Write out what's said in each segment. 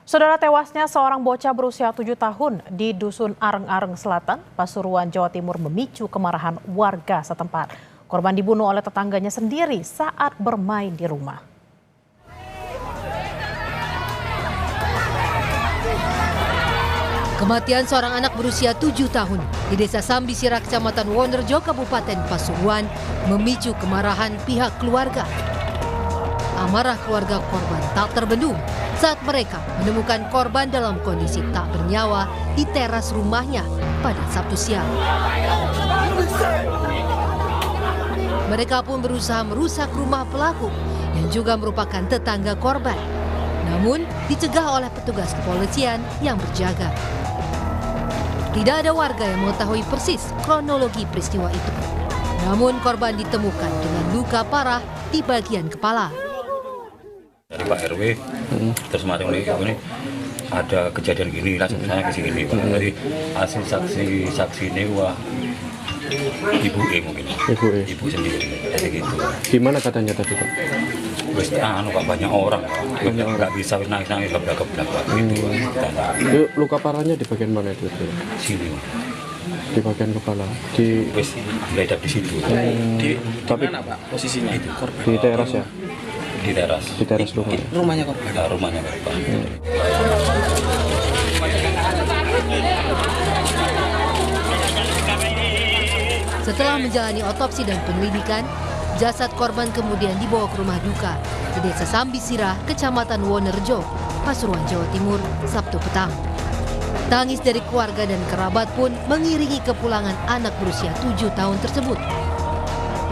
Saudara, tewasnya seorang bocah berusia 7 tahun di Dusun Areng-Areng Selatan, Pasuruan, Jawa Timur memicu kemarahan warga setempat. Korban dibunuh oleh tetangganya sendiri saat bermain di rumah. Kematian seorang anak berusia 7 tahun di Desa Sambisira, Kecamatan Wonerjo, Kabupaten Pasuruan memicu kemarahan pihak keluarga. Amarah keluarga korban tak terbendung saat mereka menemukan korban dalam kondisi tak bernyawa di teras rumahnya pada Sabtu siang. Mereka pun berusaha merusak rumah pelaku yang juga merupakan tetangga korban. Namun dicegah oleh petugas kepolisian yang berjaga. Tidak ada warga yang mengetahui persis kronologi peristiwa itu. Namun korban ditemukan dengan luka parah di bagian kepala. Dari Pak RW, terus kemarin ini ada kejadian gini, langsung saya ke sini. Jadi hasil saksi ini wah ibu mungkin. Ibu sendiri, jadi gitu. Gimana katanya tadi Pak? Wes Pak banyak orang, nggak bisa nangis keblak gitu. Luka parahnya di bagian mana itu? Sini. Di bagian kepala. Di wes beda di situ. Tapi mana Pak posisinya itu korban? Di teras ya? Di teras. Di teras rumah. Rumahnya korban. Nah, rumahnya korban. Setelah menjalani otopsi dan penyelidikan, jasad korban kemudian dibawa ke rumah duka di Desa Sambisira, Kecamatan Wonerjo, Pasuruan, Jawa Timur, Sabtu petang. Tangis dari keluarga dan kerabat pun mengiringi kepulangan anak berusia 7 tahun tersebut.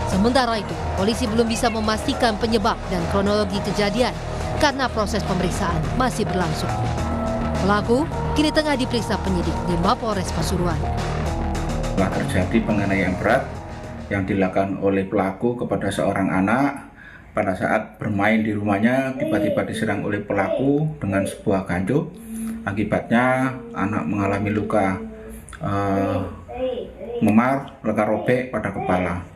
Sementara itu, polisi belum bisa memastikan penyebab dan kronologi kejadian karena proses pemeriksaan masih berlangsung. Pelaku kini tengah diperiksa penyidik di Mapolres Pasuruan. Telah terjadi penganiayaan berat yang dilakukan oleh pelaku kepada seorang anak pada saat bermain di rumahnya, tiba-tiba diserang oleh pelaku dengan sebuah ganjuk. Akibatnya anak mengalami luka memar, luka robek pada kepala.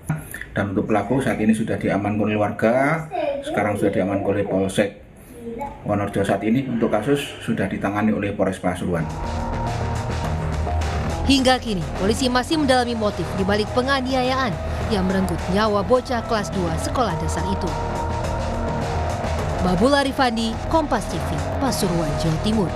Dan untuk pelaku saat ini sudah diamankan oleh warga, sekarang sudah diamankan oleh Polsek Wonerjo. Saat ini untuk kasus sudah ditangani oleh Polres Pasuruan. Hingga kini, polisi masih mendalami motif di balik penganiayaan yang merenggut nyawa bocah kelas 2 sekolah dasar itu. Babul Arifandi, Kompas TV, Pasuruan, Jawa Timur.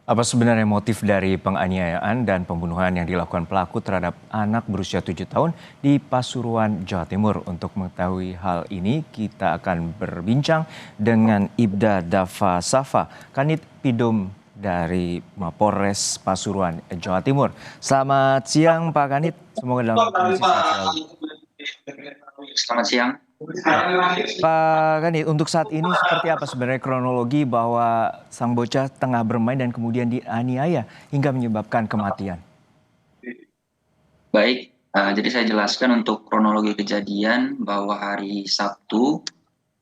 Apa sebenarnya motif dari penganiayaan dan pembunuhan yang dilakukan pelaku terhadap anak berusia 7 tahun di Pasuruan, Jawa Timur? Untuk mengetahui hal ini, kita akan berbincang dengan Ibda Dava Safa, Kanit Pidum dari Mapolres Pasuruan, Jawa Timur. Selamat siang Pak Kanit, semoga dalam kondisi sehat selalu. Selamat siang. Pak Kanit, untuk saat ini seperti apa sebenarnya kronologi bahwa sang bocah tengah bermain dan kemudian dianiaya hingga menyebabkan kematian? Baik, jadi saya jelaskan untuk kronologi kejadian bahwa hari Sabtu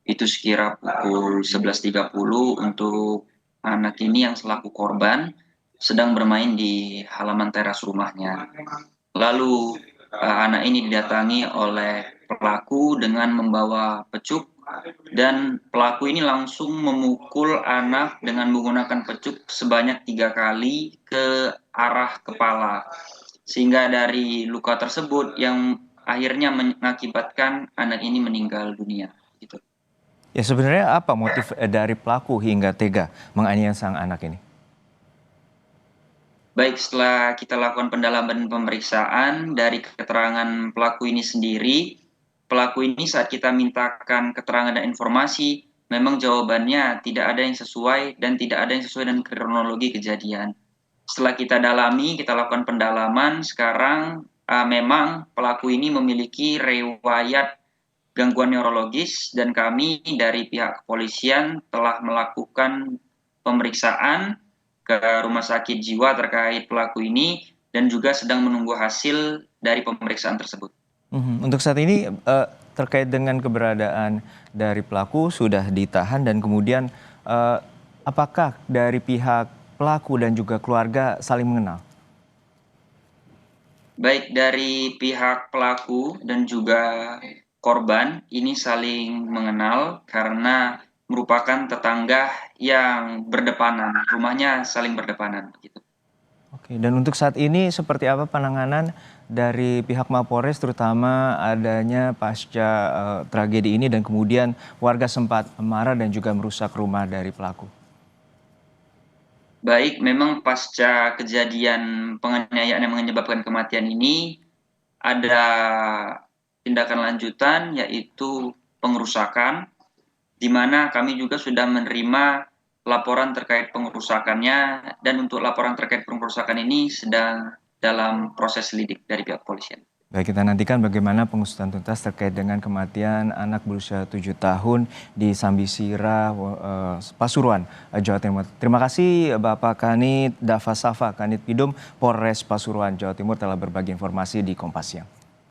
itu sekira pukul 11.30 untuk anak ini yang selaku korban sedang bermain di halaman teras rumahnya. Lalu anak ini didatangi oleh pelaku dengan membawa pecuk dan pelaku ini langsung memukul anak dengan menggunakan pecuk sebanyak 3 kali ke arah kepala, sehingga dari luka tersebut yang akhirnya mengakibatkan anak ini meninggal dunia. Gitu. Ya, sebenarnya apa motif dari pelaku hingga tega menganiaya sang anak ini? Baik, setelah kita lakukan pendalaman pemeriksaan dari keterangan pelaku ini sendiri, pelaku ini saat kita mintakan keterangan dan informasi, memang jawabannya tidak ada yang sesuai dan tidak ada yang sesuai dengan kronologi kejadian. Setelah kita dalami, kita lakukan pendalaman, sekarang memang pelaku ini memiliki riwayat gangguan neurologis dan kami dari pihak kepolisian telah melakukan pemeriksaan ke rumah sakit jiwa terkait pelaku ini dan juga sedang menunggu hasil dari pemeriksaan tersebut. Untuk saat ini terkait dengan keberadaan dari pelaku sudah ditahan dan kemudian apakah dari pihak pelaku dan juga keluarga saling mengenal? Baik, dari pihak pelaku dan juga korban ini saling mengenal karena merupakan tetangga yang berdepanan, rumahnya saling berdepanan gitu. Oke, dan untuk saat ini seperti apa penanganan dari pihak Mapolres terutama adanya pasca tragedi ini dan kemudian warga sempat marah dan juga merusak rumah dari pelaku? Baik, memang pasca kejadian penganiayaan yang menyebabkan kematian ini ada tindakan lanjutan yaitu pengerusakan, di mana kami juga sudah menerima laporan terkait pengerusakannya, dan untuk laporan terkait pengerusakan ini sedang dalam proses lidik dari pihak polisian. Baik, kita nantikan bagaimana pengusutan tuntas terkait dengan kematian anak berusia 7 tahun di Sambisira, Pasuruan, Jawa Timur. Terima kasih Bapak Kanit Dava Safa, Kanit Pidum, Polres Pasuruan, Jawa Timur telah berbagi informasi di Kompas Siang.